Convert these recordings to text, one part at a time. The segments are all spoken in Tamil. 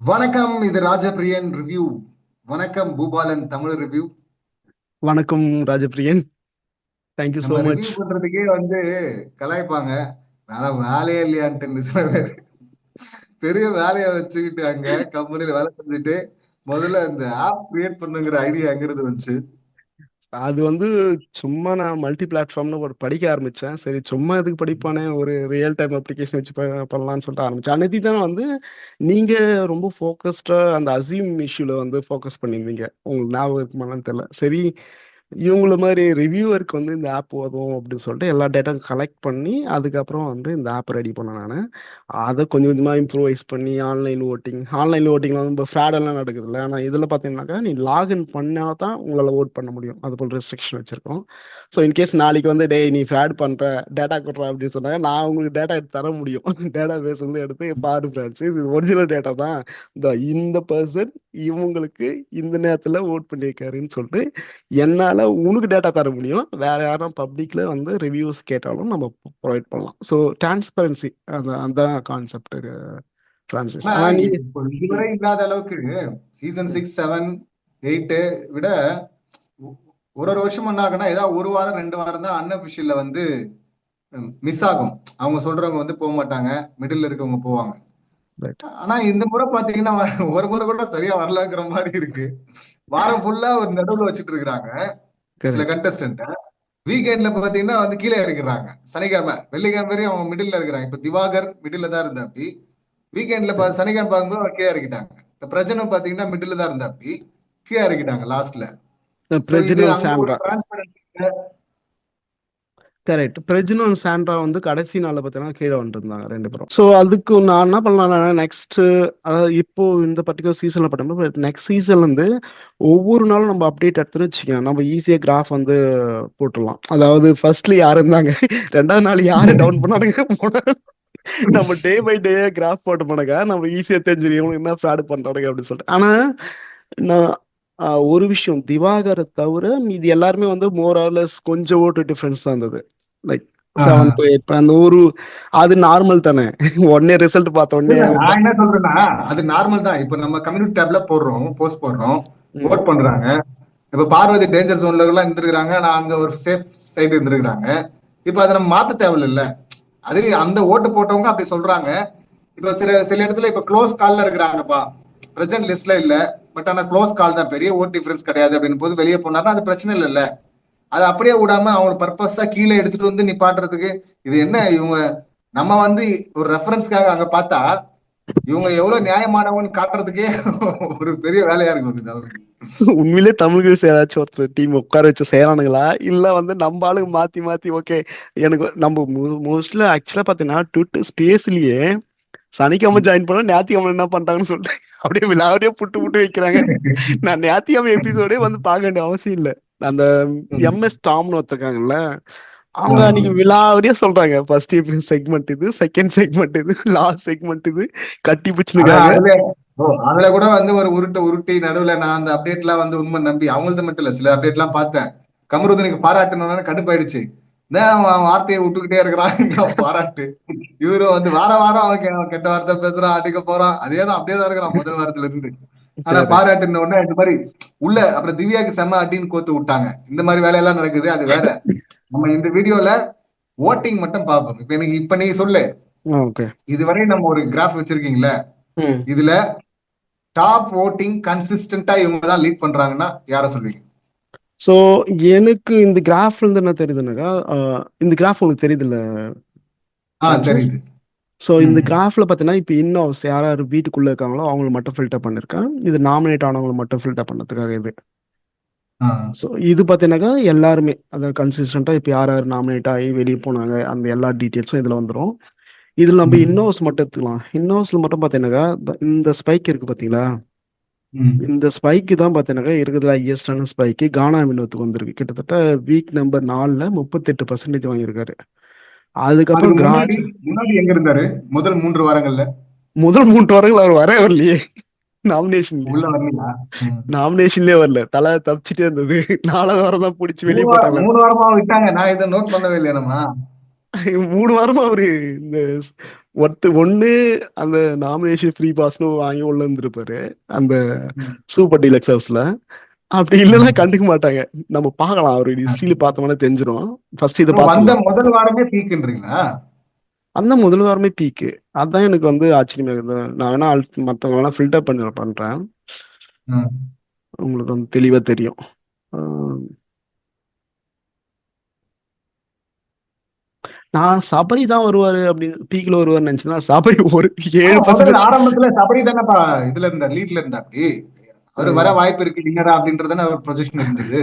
வணக்கம். இது ராஜபிரியன் ரிவ்யூ. வணக்கம் பூபாலன் தமிழ் ரிவ்யூ. வணக்கம் ராஜபிரியன். தேங்க்யூ ஸோ நம்ம ரிவ்யூ மச். பண்றதுக்கே கலாய்ப்பாங்க. வேற வேலையே இல்லையான்ட்டு சில பேர் பெரிய வேலையை வச்சுக்கிட்டு அங்க கம்பெனில வேலை செஞ்சுட்டு முதல்ல இந்த ஆப் கிரியேட் பண்ணுங்கிற ஐடியா எங்கிருந்து வந்துச்சு? அது சும்மா நான் மல்டி பிளாட்ஃபார்ம்னு ஒரு படிக்க ஆரம்பிச்சேன். சரி சும்மா எதுக்கு படிப்பானே, ஒரு ரியல் டைம் அப்ளிகேஷன் வச்சு பண்ணலாம்னு சொல்லிட்டு ஆரம்பிச்சேன். அன்னைக்கு தான் நீங்க ரொம்ப ஃபோக்கஸ்டா அந்த அசீம் இஷ்யூல ஃபோக்கஸ் பண்ணியிருந்தீங்க. உங்களுக்கு ஞாபகம் இருக்குமான்னு தெரியல. சரி, இவங்கள மாதிரி ரிவ்யூவருக்கு இந்த ஆப் உதவும் அப்படின்னு சொல்லிட்டு எல்லா டேட்டா கலெக்ட் பண்ணி அதுக்கப்புறம் இந்த ஆப் ரெடி பண்ணேன் நான். அதை கொஞ்சம் கொஞ்சமாக இம்ப்ரூவைஸ் பண்ணி ஆன்லைன் ஓட்டிங்கில் இப்போ ஃப்ராட் எல்லாம் நடக்குதுல்ல. ஆனால் இதில் பார்த்தீங்கன்னாக்கா நீ லாகின் பண்ணால் தான் உங்களால் ஓட் பண்ண முடியும். அது போல் ரெஸ்ட்ரிக்ஷன் வச்சிருக்கோம். ஸோ இன்கேஸ் நாளைக்கு டேய் நீ ஃப்ராட் பண்ணுற, டேட்டா கொடுற அப்படின்னு சொன்னாங்க, நான் உங்களுக்கு டேட்டா எடுத்து தர முடியும். டேட்டா பேஸ் எடுத்து பாரு ஃப்ரெண்ட்ஸ், இது ஒரிஜினல் டேட்டா தான். இந்த பர்சன் இவங்களுக்கு இந்த நேரத்தில் ஓட் பண்ணியிருக்காருன்னு சொல்லிட்டு என்னால உனக்கு டேட்டா தர முடியும். வேற யாரும் பப்ளிக்ல ரிவ்யூஸ் கேட்டாலும் நம்ம ப்ரொவைட் பண்ணலாம். ஸோ டிரான்ஸ்பரன்சி, அந்த கான்செப்ட் பிரான்சிஸ். ஆனா ஆனா நீ இப்போ இதுவரை இல்லாத அளவுக்கு சீசன் 6, 7, 8 விட ஒரு ஒரு வருஷம் என்ன ஆகுனா ஏதாவது ஒரு வாரம் 2 வாரம் தான் அன்அபிஷியல்ல மிஸ் ஆகும். அவங்க சொல்றவங்க போக மாட்டாங்க, மிடில் இருக்கவங்க போவாங்க. ரைட். ஆனா இந்த முறை பாத்தீங்கன்னா ஒரு முறை கூட சரியா வரலங்கிற மாதிரி இருக்கு. வாரம் ஃபுல்லா ஒரு நடுவுல வச்சுட்டு இருக்காங்க சில கரெக்ட். கண்டஸ்டன்ட். வீக்கெண்ட்ல பாத்தீங்கன்னா கீழே இறக்கிறாங்க. சனிக்கிழமை வெள்ளிக்கிழமை வரையும் அவங்க மிடில்ல இருக்கிறாங்க. இப்ப திவாகர் மிடில்ல தான் இருந்தா அப்படி. வீக்கெண்ட்ல சனிக்கிழமை பார்க்கும்போது அவர் கீழே இறக்கிட்டாங்க. இப்ப பிரச்சனை பாத்தீங்கன்னா மிடில்ல தான் இருந்தா அப்படி, கீழே இறக்கிட்டாங்க லாஸ்ட்ல. சோ இது பிரஜினும் அங்க ஒரு சாண்ட்ரா. டிரான்ஸ்பரன்சி. கரெக்ட். பிரஜினும் சாண்ட்ரா கடைசி நாள்ல பார்த்தீங்கன்னா கீழே வந்துருந்தாங்க ரெண்டு பேரும். ஸோ அதுக்கு நான் என்ன பண்ணலாம், நெக்ஸ்ட், அதாவது இப்போ இந்த பர்டிகுலர் சீசன்ல பார்த்தோம்னா நெக்ஸ்ட் சீசன்ல ஒவ்வொரு நாளும் நம்ம அப்டேட் எடுத்துன்னு வச்சுக்கலாம். நம்ம ஈஸியா கிராஃப் போட்டுடலாம். அதாவது ஃபர்ஸ்ட்ல யார் இருந்தாங்க, ரெண்டாவது நாள் யாரு டவுன் பண்ணானுங்க, நம்ம டே பை டே கிராஃப் போட்டு போனாக்கா நம்ம ஈஸியா தெரிஞ்சிடும் இவங்க என்ன ஃப்ராட் பண்றானுங்க அப்படின்னு சொல்லிட்டு. ஆனா நான் ஒரு விஷயம், திவாகரை தவிர மீதி எல்லாருமே மோர் ஆர்லெஸ் கொஞ்சம் ஓட்டு டிஃபரன்ஸ் தான் இருந்தது. லைக் 7 to 8 அந்த ஒரு, அது நார்மல் தானே. உடனே ரிசல்ட் பார்த்த உடனே இல்ல நான் என்ன சொல்றேன்னா அது நார்மல் தான். இப்ப நம்ம கம்யூனிட்டி டேப்ல போடுறோம், போஸ்ட் போடுறோம், ம், ஓட் பண்றாங்க. இப்ப பார்வதி டேஞ்சர் ஜோன்ல எல்லாம் இருந்திருக்காங்க, நான் அங்க ஒரு சேஃப் சைடு இருந்திருக்காங்க. இப்ப அதை நம்ம மாத்த தேவையில்ல. அது அந்த ஓட்டு போட்டவங்க அப்படி சொல்றாங்க. இப்ப சில சில இடத்துல இப்ப க்ளோஸ் கால்ல இருக்கிறாங்கப்பா, பிரசன்ட் லிஸ்ட்ல இல்ல, பட் ஆனா க்ளோஸ் கால் தான், பெரிய ஓட் டிஃபரன்ஸ் கிடையாது அப்படின்னு போது வெளியே போனாருன்னா அது பிரச்சனை இல்லைல்ல. அதை அப்படியே விடாம அவங்க பர்பஸா கீழே எடுத்துட்டு நிப்பாட்டுறதுக்கு இது என்ன இவங்க? நம்ம ஒரு ரெஃபரன்ஸ்க்காக அங்க பார்த்தா இவங்க எவ்வளவு நியாயமானவங்கன்னு காட்டுறதுக்கே ஒரு பெரிய வேலையா இருக்கும் இது அவருக்கு. உண்மையிலே தமிழ் ஏதாச்சும் ஒருத்தர் டீம் உட்கார வச்சு செய்யறானுங்களா, இல்ல நம்ம ஆளுங்க மாத்தி மாத்தி ஓகே. எனக்கு நம்ம மோஸ்ட்லி ஆக்சுவலா பாத்தீங்கன்னா ட்விட்டர் ஸ்பேஸ்லயே சனிக்கிழமை ஜாயின் பண்ணா ஞாயிற்றுக்கிழமை என்ன பண்றாங்கன்னு சொல்லிட்டு அப்படியே விழாவறியா புட்டு புட்டு வைக்கிறாங்க. நான் ஞாயிற்றுக்கிழமை எபிசோடே பார்க்க வேண்டிய அவசியம் இல்லை. அந்த எம்எஸ் டாம்னு ஒருத்தருக்காங்கல்ல, அவங்க அன்னைக்கு விழாவறியா சொல்றாங்க, ஃபர்ஸ்ட் செக்மெண்ட் இது, செகண்ட் செக்மெண்ட் இது, லாஸ்ட் செக்மெண்ட் இது, கட்டி அதான் பிடிச்சுனுக்காங்க. அதுல கூட ஒரு உருட்டு உருட்டி நடுவுல நான் அந்த அப்டேட் எல்லாம் உண்மை நம்பி அவங்களது மட்டும் இல்ல, சில அப்டேட் எல்லாம் பார்த்தேன். கமருதனுக்கு பாராட்டணும்னு கடுப்பாயிடுச்சு. அவன் வார்த்தையை விட்டுக்கிட்டே இருக்கிறான், இன்னும் பாராட்டு. இவரும் வாரம் வாரம் அவன் கெட்ட வார்த்தை பேசுறான், அடிக்க போறான், அதேதான் அப்படியே தான் இருக்கிறான் முதல் வாரத்துல இருந்து. ஆனா பாராட்டுன உடனே இந்த மாதிரி உள்ள அப்புறம் திவ்யாக்கு செம்ம அடின்னு கோத்து விட்டாங்க. இந்த மாதிரி வேலையெல்லாம் நடக்குது, அது வேற. நம்ம இந்த வீடியோல ஓட்டிங் மட்டும் பார்ப்போம். இப்ப எனக்கு இப்ப நீ சொல்லு, ஓகே. இதுவரை நம்ம ஒரு கிராஃப் வச்சிருக்கீங்களே, இதுல டாப் ஓட்டிங் கன்சிஸ்டன்டா இவங்க தான் லீட் பண்றாங்கன்னா யார சொல்வீங்க? ஸோ எனக்கு இந்த கிராஃப்ல இருந்து என்ன தெரியுதுனாக்கா, இந்த கிராஃப் உங்களுக்கு தெரியுதுல்ல பிரான்சிஸ்? தெரியுது. ஸோ இந்த ம். கிராஃப்ல பார்த்தீங்கன்னா இப்போ இன்னும் யார் யார் வீட்டுக்குள்ள இருக்காங்களோ அவங்கள மட்டும் ஃபில்டர் பண்ணிருக்கேன். இது நாமினேட் ஆனவங்களை மட்டும் ஃபில்டர் பண்ணதுக்காக இது. ஆ. ஸோ இது பார்த்தீங்கன்னாக்கா எல்லாருமே அதாவது கன்சிஸ்டண்டா இப்போ யார் யார் நாமினேட் ஆகி வெளியே போனாங்க அந்த எல்லா டீட்டெயில்ஸும் இதுல வந்துடும். இதுல நம்ம ம். இன்னோஸ் மட்டும் எடுத்துக்கலாம். இன்னோஸ்ல மட்டும் பார்த்தீங்கன்னாக்கா இந்த ஸ்பைக் இருக்கு பார்த்தீங்களா, ம். இந்த ஸ்பைக்கு தான் பார்த்தீங்கன்னாக்கா இருக்கிறதுல ஹையஸ்டான ஸ்பைக்கு கானா வினோத்துக்கு வந்திருக்கு. கிட்டத்தட்ட வீக் நம்பர் 4ல 38% வாங்கியிருக்காரு. அதுக்கு அதுக்கப்புறம் முன்னாடி முன்னாடி எங்க இருந்தாரு முதல் 3 வாரங்கள்ல? முதல் 3 வாரங்கள் அவர் வரலையே. நாமினேஷன்லயே உள்ள வரலையா? ம். நாமினேஷன்லயே வரல. தலை தப்பிச்சுட்டே இருந்தது. 4வது வாரம் தான் பிடிச்சி வெளியே மூணு வாரம் போட்டாங்க. 3 வாரமா விட்டாங்க, நான் இதை நோட் பண்ணவே இல்லையா நம்ம. 3 வாரமா அவரு இந்த ஒண்ணு அந்த நாமினேஷன் ஃப்ரீ பாஸ்னு வாங்கி உள்ள இருந்திருப்பாரு அந்த ம். சூப்பர் டீலக்ஸ் ஹவுஸ்ல. அப்படி இல்லைன்னா ம். கண்டுக்க மாட்டாங்க. நம்ம பார்க்கலாம், அவரு ஹிஸ்டரியில பார்த்தோம்னா தெரிஞ்சிரும். ஃபர்ஸ்ட் இதை வந்த பார்த்துடலாம். முதல் வாரமே பீக்குன்றீங்களா? அந்த முதல் வாரமே பீக்கு. அதான் எனக்கு வந்து ஆச்சரியமா இருக்குது. நான் வேணா மற்றவங்க வேணா ஃபில்டர் பண்ணி பண்றேன், ம். உங்களுக்கு வந்து தெளிவா தெரியும். ஆஹ் நான் சபரி தான் வருவாரு அப்படின்னு பீக்ல வருவாருன்னு நினைச்சேன்னா சபரி ஒரு முதல்ல 7%. ஆரம்பத்துல சபரி தானே இதுல இருந்தா, லீட்ல இருந்தா. அப்படி அவரு வர அஹ் வாய்ப்பு இருக்கு வின்னரா அப்படின்றது தானே அவர் ப்ரொஜெக்ஷன் இருந்தது.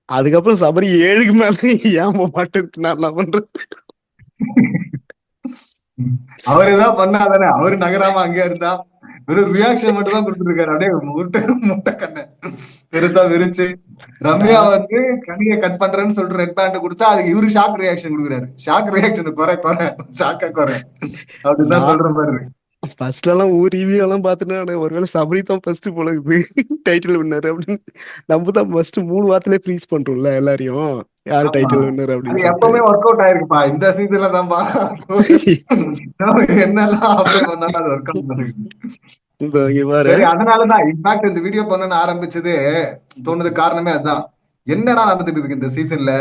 அதுக்கப்புறம் சபரி 7க்கு மேல ஏன் போக மாட்டேன்னு நான் என்ன பண்றது? ம். அவர் ஏதாவது பண்ணாதானே, அவரு நகராம அங்கே இருந்தா. வெறும் ரியாக்ஷன் மட்டும் தான் கொடுத்துருக்காரு. அப்படியே முட்டை முட்டை கண்ணை பெருசா விரிச்சு ரம்யா நான் வந்து கனியை கட் பண்றேன்னு சொல்லிட்டு ரெட் பேண்ட் கொடுத்தா அதுக்கு இவரு ஷாக் ரியாக்ஷன் கொடுக்குறாரு. ஷாக் ரியாக்ஷன் குறை குறை ஷாக்கா குறை அப்படின்னு தான் நான் சொல்ற மாதிரி இருக்கு. ஃபர்ஸ்ட்ல எல்லாம் ரிவ்யூ எல்லாம் பார்த்துட்டு நான் ஒருவேளை சபரி தான் ஃபர்ஸ்ட் போல இருக்குது டைட்டில் வின்னர் அப்படின்னு. நம்ம தான் ஃபர்ஸ்ட் 3 வாரத்திலே ஃப்ரீஸ் பண்றோம்ல எல்லாரையும், யாரு ஆமா, டைட்டில் வின்னர் அது அப்படின்னு சொல்லிட்டு. எப்பவுமே ஒர்க் அவுட் ஆயிருக்குப்பா. இந்த சீசன்ல தான்ப்பா என்னெல்லாம் அப்ளை பண்ணாலும் அது ஒர்க் அவுட் பண்ணிருக்கு. இந்த இங்க பாரு. சரி, அதனாலதான் இன்ஃபேக்ட் இந்த வீடியோ பண்ண ஆரம்பிச்சது தோணுது காரணமே அதுதான். என்னடா நடந்துட்டு இருக்கு இந்த சீசன்ல.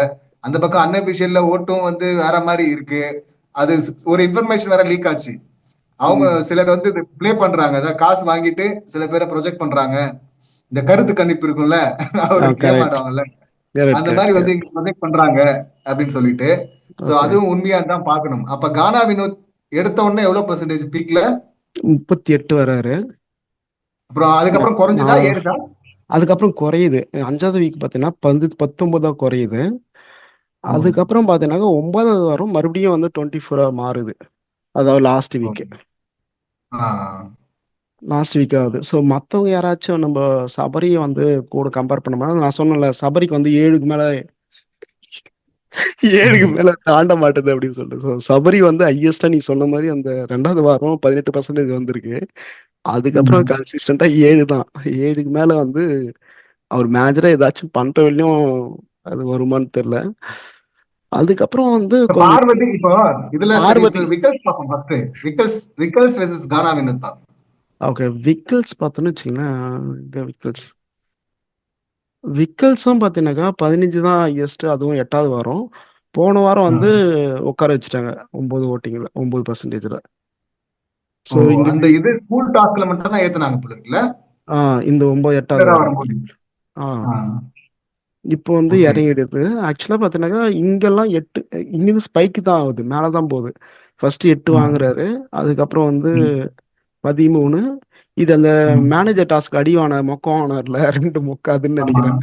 அந்த பக்கம் அன்அபிஷியல்ல ஓட்டும் வந்து வேற மாதிரி இருக்கு. அது ஒரு இன்ஃபர்மேஷன் வேற லீக் ஆச்சு. அவங்க ம். சிலர் வந்து ப்ளே பண்றாங்க, அதாவது காசு வாங்கிட்டு சில பேரை ப்ரொஜெக்ட் பண்றாங்க. இந்த கருத்து கணிப்பு இருக்கும்ல, ஒரு கேம் கரெக்ட் ஆடுவாங்கல்ல, கரெக்ட் அந்த மாதிரி கரெக்ட் வந்து இங்க ப்ரொஜெக்ட் பண்றாங்க அப்படின்னு சொல்லிட்டு. So okay. அதுவும் உண்மையா தான் பார்க்கணும். அப்ப கானா வினோத் எடுத்த உடனே எவ்வளவு பெர்சன்டேஜ் பீக்ல? 38 வராரு. அப்புறம் அதுக்கப்புறம் குறைஞ்சுதா நான் ஏறுதா? அதுக்கப்புறம் குறையுது. 5வது வீக் பார்த்தீங்கன்னா 19 குறையுது. ஓ. அதுக்கப்புறம் பார்த்தீங்கன்னா 9வது வாரம் மறுபடியும் வந்து 24 மாறுது. அதாவது லாஸ்ட் ஓ. வீக். ஆ. லாஸ்ட் வீக் ஆகுது. ஸோ மற்றவங்க யாராச்சும் நம்ம சபரியை வந்து கூட கம்பேர் பண்ணோம்னா, நான் சொன்னேன்ல சபரிக்கு வந்து 7க்கு மேல 7க்கு மேல தாண்ட மாட்டேது அப்படின்னு சொல்லிட்டு. ஸோ சபரி வந்து ஹையஸ்டா நீ சொன்ன மாதிரி அந்த 2வது வாரம் 18% வந்திருக்கு. அதுக்கப்புறம் ம். கன்சிஸ்டண்டா 7 தான். 7க்கு மேல வந்து அவர் மேஜரா ஏதாச்சும் பண்ற வரையும் அது வருமான்னு தெரியல. அதுக்கப்புறம் வந்து இப்ப கொஞ்சம் பார்வதி இப்போ இதுல சரி, இப்ப பார்வதி. விக்கல்ஸ் பார்ப்போம் ஃபர்ஸ்ட். விக்கல்ஸ் விக்கல்ஸ் வெர்சஸ் கானா வினோத் பார்ப்போம். ஓகே, விக்கல்ஸ் பார்த்தோன்னு வச்சுங்களேன். விக்கல்ஸ் விக்கல்ஸும் பார்த்தீங்கன்னாக்கா 15 தான் ஹையஸ்ட், அதுவும் 8வது வாரம். போன வாரம் ஆ. வந்து உட்கார வச்சுட்டாங்க 9 ஓட்டிங்ல 9%. ஓ, ஸோ இந்த அந்த இது ஸ்கூல் டாஸ்க்ல மட்டும் தான் ஏத்துனாங்க போல இருக்குல்ல, இந்த 8வது வின்னரா வாரம். வரும்போது. ஆ ஆ. இப்போ வந்து ஓகே. இறங்கிடுது. ஆக்சுவலா பார்த்தீங்கன்னாக்கா இங்கெல்லாம் 8, இங்கிருந்து ஸ்பைக் தான் ஆகுது, மேலே தான் போகுது. ஃபர்ஸ்ட் 8 வாங்குறாரு. அதுக்கப்புறம் வந்து 13. இது அந்த மேனேஜர் டாஸ்க் அடிவான மொக்கம் ஆனர்ல 2 மொக்க அதுன்னு ஆமா. நினைக்கிறேன்.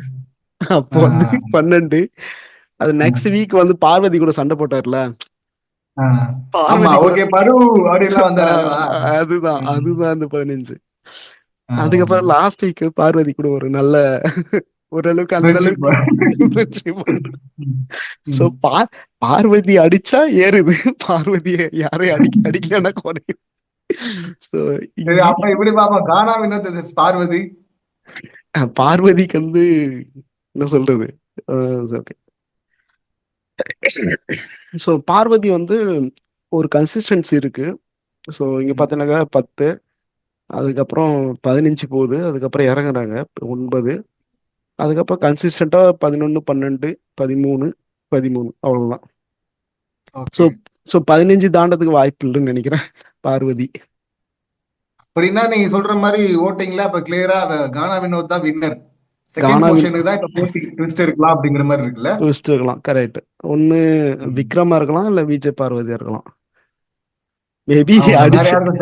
அப்போ ஆ. வந்து 12. அது நெக்ஸ்ட் வீக் வந்து பார்வதி கூட சண்டை போட்டார்ல. ஆ. ஆமா, பார்வதி கூட ஓகே பரு அப்படின்லாம் வந்தாரு, அதுவா? அதுதான் ம். அதுதான் அந்த 15. ஆ. அதுக்கப்புறம் லாஸ்ட் வீக் பார்வதி கூட ஒரு நல்ல ஓரளவுக்கு அந்த ஃப்ரெண்ட்ஷிப். அளவுக்கு friendship பண்றாரு. ம். சோ ம். பார்வதி அடிச்சா ஏறுது, பார்வதியை யாரையும் அடிக்கலன்னா குறையும். ஸோ சரி, அப்ப இப்படி பாப்போம், கானா வினோத் versus பார்வதி. பார்வதிக்கு வந்து என்ன சொல்றது, ஓகே. ஸோ பார்வதி வந்து ஒரு கன்சிஸ்டன்சி இருக்கு. ஸோ இங்க பாத்தீங்கன்னாக்கா 10, அதுக்கப்புறம் 15 போகுது, அதுக்கப்புறம் இறங்குறாங்க 9, அதுக்கப்புறம் கன்சிஸ்டண்டா 11, 12, 13, 13 அவ்வளவுதான். So okay. ஸோ 15 தாண்டதுக்கு வாய்ப்பு இல்லைன்னு நினைக்கிறேன் பார்வதி. அப்படின்னா நீங்க சொல்ற மாதிரி ஓட்டிங்ல அப்ப கிளியரா கானா வினோத் தான் வின்னர். செகண்ட் கானாவின் பொசிஷனுக்கு தான் இப்ப போட்டி ட்விஸ்ட் இருக்கலாம் அப்படிங்கிற மாதிரி இருக்குல்ல. ட்விஸ்ட் இருக்கலாம், கரெக்ட். ஒன்னு ம். விக்ரமா இருக்கலாம், இல்ல விஜய் பார்வதியா இருக்கலாம். மேபி அவங்க வேற அடிச்சு யாருக்கும்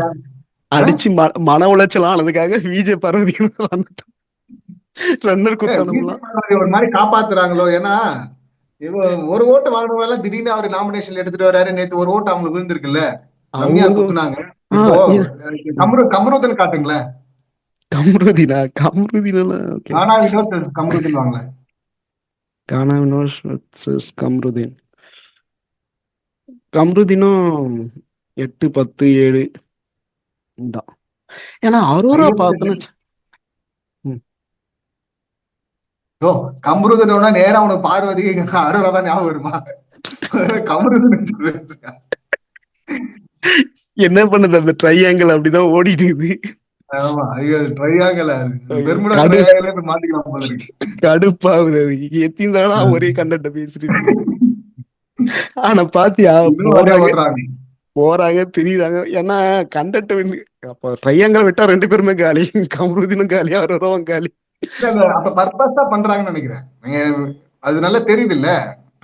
ஆ? அடிச்சு மன உளைச்சல் ஆனதுக்காக விஜய் பார்வதி ரன்னர் விஜய் குத்தணும்லாம். பார்வதி ஒரு மாதிரி காப்பாத்துறாங்களோ. ஏன்னா ஒரு ஓட்டு வாங்கினவங்க எல்லாம் திடீர்னு அவர் நாமினேஷன் எடுத்துட்டு வராரு. நேத்து ஒரு ஓட்டு அவங்களுக்கு விழுந்திருக்குல்ல, ரம்யா அவங்களுக்கு குத்துனாங்க. ஆ இப்போ கமருதன் காட்டுங்களேன். கம்ருதினா கம்ருதின்லாம் ஓகே. கானா வினோத் versus கமருதன் வாங்கல. கானா வினோஷ் vs கம்ருதீன். கம்ருதீனும் 8, 10, 7 தான். ஏன்னா அரோரா ஐயப்பன் பார்த்தோன்னு ம், ஓ, கமருதன் நேரா உனக்கு பார்வதி அரோரா தான் ஞாபகம் வருமா? கமருதுன்னு சொல்லுங்க. என்ன பண்ணுது அந்த ட்ரையாங்கிள் அப்படிதான் ஓடிட்டு இருக்குது. ஆமா, ஐயோ ட்ரையாங்கல, பெர்முடா கடு ட்ரையாங்கல போய் மாட்டிக்கலாம் போல இருக்கு. கடுப்பாகுது அது. எத்தனை தடவை ஒரே கண்டென்ட்ட பேசிட்டு இருக்குது. ஆனா பாத்தியா, இன்னும் வேலையா போறாங்க ஓட்டுறாங்க. போறாங்க திரியுறாங்க. ஏன்னா கண்டென்ட் அப்ப ட்ரையாங்கிள் விட்டா 2 பேருமே காலி. கமருதீனும் காலி, அவரும் காலி. இல்ல இல்ல, அப்ப பர்பஸா பண்றாங்கன்னு நினைக்கிறேன். நீங்க அது நல்லா தெரியுது இல்ல.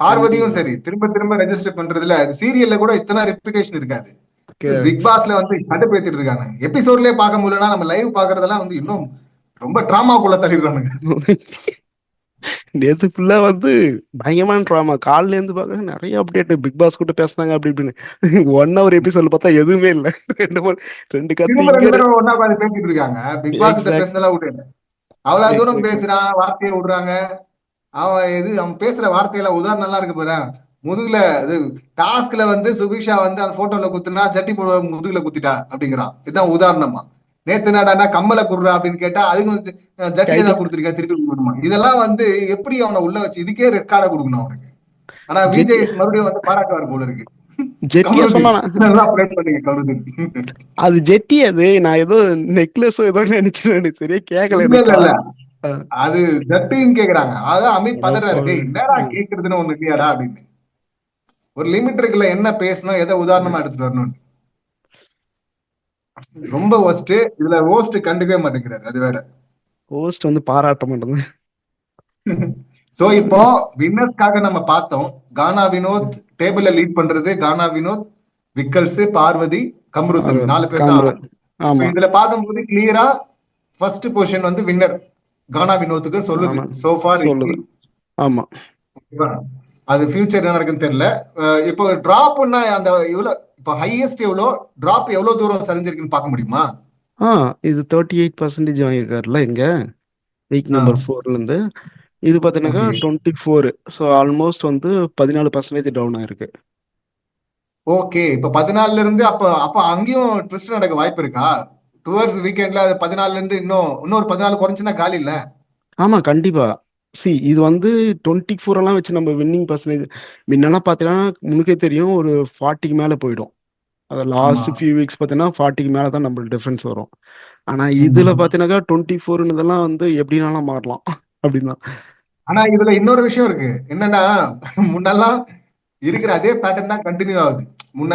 பார்வதியும் கண்டிப்பா. சரி திரும்ப திரும்ப ரெஜிஸ்டர் பண்றதுல சீரியல்ல கூட இத்தனை ரெப்புடேஷன் இருக்காது. Correct. பிக் பாஸ்ல வந்து கடுப்பேத்திட்டு இருக்காங்க. எபிசோட்லயே பார்க்க முடியலன்னா நம்ம லைவ் பாக்குறதெல்லாம் வந்து இன்னும் ரொம்ப டிராமாக்குள்ள தள்ளிடுறானுங்க. நேத்து ஃபுல்லா வந்து பயங்கரமான ட்ராமா. காலைல இருந்து பாக்க நிறைய அப்டேட். பிக் பாஸ் கூட பேசுனாங்க அப்படி இப்படின்னு. 1 hour எபிசோட்ல பார்த்தா எதுவுமே இல்ல. 2 கத்து திரும்ப இங்க 2 பேரும் ஒன்னா உட்காந்து பேசிட்டு இருக்காங்க. பிக் பாஸ் கிட்ட எக்ஸாக்ட் பேசுனதெல்லாம் விட்டு அவ்வளவு தூரம் எக்ஸாக்ட் பேசுறான், வார்த்தையை விடுறாங்க. அவன் பேசுற வார்த்தையில உதாரணம் நல்லா இருக்கு பாரு. முதுகுல இது டாஸ்க்ல வந்து சுபிக்ஷா வந்து அந்த போட்டோல குத்துனா ஜட்டி போட முதுகுல குத்திட்டா அப்படிங்கிறான். இதுதான் உதாரணமா. நேத்து நாடானா கம்மலை குடுறா அப்படின்னு கேட்டா அதுக்கு வந்து ஜட்டி கைது ஏதாவது கொடுத்துருக்கா திருப்பி கொடுக்கணுமா. இதெல்லாம் வந்து எப்படி அவனை உள்ள வச்சு இதுக்கே ரெட் கார்டை கொடுக்கணும் அவனுக்கு. ஆனா ஜெட்டி விஜய் மறுபடியும் வந்து பாராட்டுவார் போல இருக்கு. ஜெட்டியா கமருதீன் சொன்னானா? நல்லா ப்ளே பண்ணீங்க கமருதீன். அது ஜெட்டி. அது நான் ஏதோ நெக்லஸோ ஏதோ நினைச்சேன். எனக்கு சரியா கேட்கல. இல்ல எனக்கு இல்ல இல்ல, காது. அது ஜட்டின்னு கேக்குறாங்க. அதான் அமித் பதறாரு, டேய் அடப்பாவி. என்னடா ம். கேக்குறதுன்னு ஒண்ணு இல்லையாடா அப்படின்னு. ஒரு லிமிட் இருக்குல்ல, என்ன பேசணும் எதை உதாரணமா எடுத்துட்டு வரணும். ரொம்ப ஒஸ்ட். இதுல ஹோஸ்ட் கண்டுக்கவே மாட்டேங்கிறாரு, அது வேற. ஹோஸ்ட் வந்து பாராட்ட மாட்டேங்குது. சோ இப்போ வின்னர்ஸ்க்காக நம்ம பார்த்தோம். கானா வினோத் டேபிள்ல லீட் பண்றது. கானா வினோத், விக்கல்ஸ், பார்வதி, கம்ருதீன் 4 பேர் தான். காமராஜ். இப்ப ஆமா. இதுல பார்க்கும்போது கிளியரா ஃபர்ஸ்ட் பொசிஷன் வந்து வின்னர் கானா வினோத்துக்கு சொல்லுது ஆமா சோஃபார். சொல்லுது. ஆமா. அது ஃபியூச்சர் என்ன நடக்குன்னு தெரியல. இப்போ டிராப்னா அந்த இவ்வளவு இப்போ ஹையஸ்ட் எவ்வளோ, டிராப் எவ்வளவு தூரம் சரிஞ்சிருக்குன்னு பார்க்க முடியுமா? இது 38% வாங்கியிருக்காருல்ல இங்க வீக் நம்பர் 4ல இருந்து. இது பார்த்தீங்கன்னாக்கா ஓகே 24. ஸோ ஆல்மோஸ்ட் வந்து 14% டவுன் ஆயிருக்கு. ஓகே. இப்ப 14ல இருந்து அப்ப அப்ப அங்கேயும் ட்விஸ்ட் நடக்க வாய்ப்பு இருக்கா? டுவர்ட்ஸ் வீக்கெண்ட்ல 14ல இருந்து இன்னொரு 14 குறைஞ்சுன்னா காலி இல்ல. ஆமா கண்டிப்பா. இது வந்து 24 எல்லாம் வச்சு நம்ம வின்னிங் பர்சன்டேஜ் முன்னெல்லாம் பார்த்தீங்கன்னா உனக்கே தெரியும் ஒரு 40க்கு மேல போயிடும். அது ஆமா. லாஸ்ட் ஃபியூ வீக்ஸ் பார்த்தீங்கன்னா 40க்கு மேல தான் நம்மளுக்கு டிஃபரன்ஸ் வரும். ஆனா இதுல ம். பார்த்தீங்கன்னாக்கா 24ன்றதெல்லாம் வந்து எப்படினாலும் மாறலாம். அப்படின்னா ஆனா இதுல இன்னொரு விஷயம் இருக்கு. என்னன்னா முன்னெல்லாம் இருக்கிற அதே பேட்டர்ன் தான் கண்டினியூ ஆகுது. முன்ன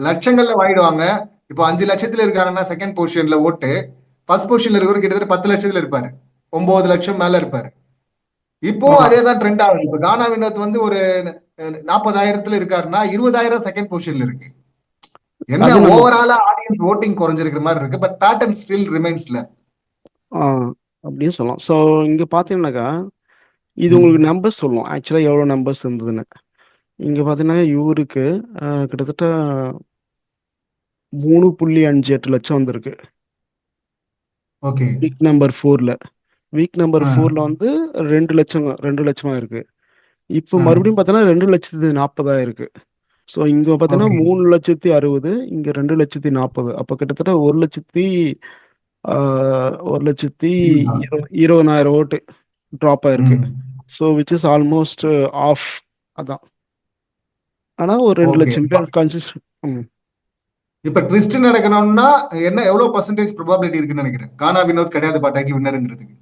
லட்சங்கள்ல வாங்கிடுவாங்க. இப்போ 5 லட்சத்துல இருக்காங்கன்னா செகண்ட் பொசிஷன்ல ஓட்டு, ஃபர்ஸ்ட் பொசிஷன்ல இருக்கிறவர் கிட்டத்தட்ட 10 லட்சத்துல இருப்பாரு, 9 லட்சம் மேல இருப்பாரு. இப்போ ஆமா. அதே தான் ட்ரெண்ட் ஆகுது. இப்போ கானா வினோத் வந்து ஒரு 40,000 இருக்காருன்னா 20,000 செகண்ட் பொசிஷன்ல இருக்கு. என்ன அது நம்ம ஓவராலா ஆடியன்ஸ் ஓட்டிங் குறைஞ்சிருக்கிற மாதிரி இருக்கு, பட் பேட்டர்ன் ஸ்டில் ரிமைன்ஸ்ல. அப்படின்னு சொல்லலாம். ஸோ இங்க பார்த்தீங்கன்னாக்கா இது உங்களுக்கு நம்பர்ஸ் சொல்லும் ஆக்சுவலா எவ்வளவு நம்பர்ஸ் இருந்ததுன்னு. இங்க பாத்தீங்கன்னா இவருக்கு கிட்டத்தட்ட 3.58 லட்சம் வந்திருக்கு ஓகே. வீக் நம்பர் 4ல. வீக் நம்பர் 4ல வந்து 2 லட்சமா இருக்கு. இப்போ மறுபடியும் பார்த்தோன்னா 2,40,000 இருக்கு. ஸோ இங்க பார்த்தீங்கன்னா ஓகே. 3,60,000, இங்க 2,40,000. அப்போ கிட்டத்தட்ட 1,20,000 ஓட்டு ட்ராப் ஆயிருக்கு. So which is almost half. அதான். ஆனா ஒரு 2 ஓகே. லட்சம் பேர் கன்சிஸ்ட். இப்ப ட்விஸ்ட் நடக்கணும்னா என்ன எவ்வளவு பர்சன்டேஜ் ப்ரோபாபிலிட்டி இருக்குன்னு நினைக்கிறேன்? கானா வினோத் கிடையாது டைட்டில் வின்னருங்கிறதுக்கு.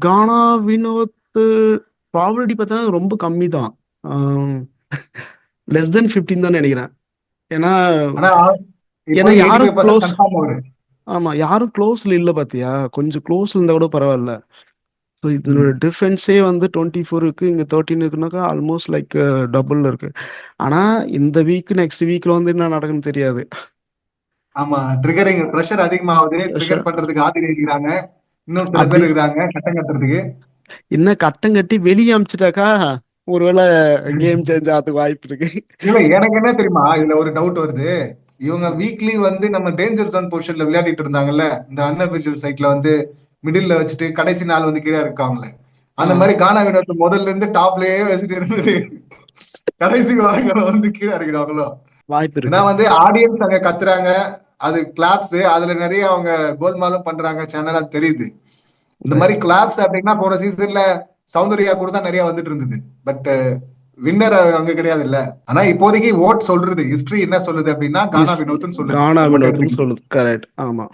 கானா வினோத் ப்ராபபிலிட்டி பார்த்தா ரொம்ப கம்மி தான். லெஸ் தென் 15 தான் நினைக்கிறேன். ஏன்னா ஆனா இப்போ ஏன்னா யாரும் 85% க்ளோஸ். கன்ஃபார்ம் ஆகுது. ஆமா யாரும் க்ளோஸ்ல இல்ல பாத்தியா. கொஞ்சம் க்ளோஸ்ல இருந்தா கூட பரவாயில்ல. ஸோ இதனோட டிஃபரன்ஸே வந்து 24 இருக்கு, இங்க 13 இருக்குனாக்கா ஆல்மோஸ்ட் லைக் டபுள் இருக்கு. ஆனா இந்த வீக் நெக்ஸ்ட் வீக்ல வந்து என்ன நடக்குன்னு தெரியாது. ஆமா, ட்ரிகரிங் பிரஷர் அதிகமாகுது. Trigger Pressure. பண்றதுக்கு ஆதி இருக்கிறாங்க. இன்னும் சில அது பேர் இருக்கிறாங்க கட்டம் கட்டுறதுக்கு. என்ன கட்டம் கட்டி வெளியே அமிச்சிட்டாக்கா ஒருவேளை கேம் சேஞ்ச் ஆகிறதுக்கு வாய்ப்பு இருக்கு. இல்ல, எனக்கு என்ன தெரியுமா இதுல ஒரு டவுட் வருது. இவங்க வீக்லி வந்து நம்ம டேஞ்சர் ஜோன் பொசிஷன்ல விளையாடிட்டு இருந்தாங்கல்ல, இந்த அன்அபிஷியல் சைட்ல வந்து மிடில்ல வச்சுட்டு கடைசி நாள் வந்து கீழே இருக்காங்களே, அந்த மாதிரி கானா வினோத் முதல்ல இருந்து டாப்லயே வச்சுட்டு இருந்துட்டு கடைசிக்கு வரங்களை வந்து கீழே இறக்கிடுவாங்களோ. வாய்ப்பு ஏன்னா இருக்கு. வந்து ஆடியன்ஸ் அங்க கத்துறாங்க, அது கிளாப்ஸ், அதுல நிறைய அவங்க கோல்மாலும் பண்றாங்க சேனலா தெரியுது. இந்த மாதிரி கிளாப்ஸ் அப்படின்னா போன சீசன்ல சௌந்தர்யா கூட தான் நிறைய வந்துட்டு இருந்தது. பட் வின்னர் அங்க கிடையாது இல்ல. ஆனா இப்போதைக்கு ஓட் சொல்றது ஹிஸ்டரி என்ன சொல்லுது அப்படின்னா கானா வினோத்னு சொல்லுது. கானா வினோத்னு சொல்லுது. கரெக்ட். ஆமா.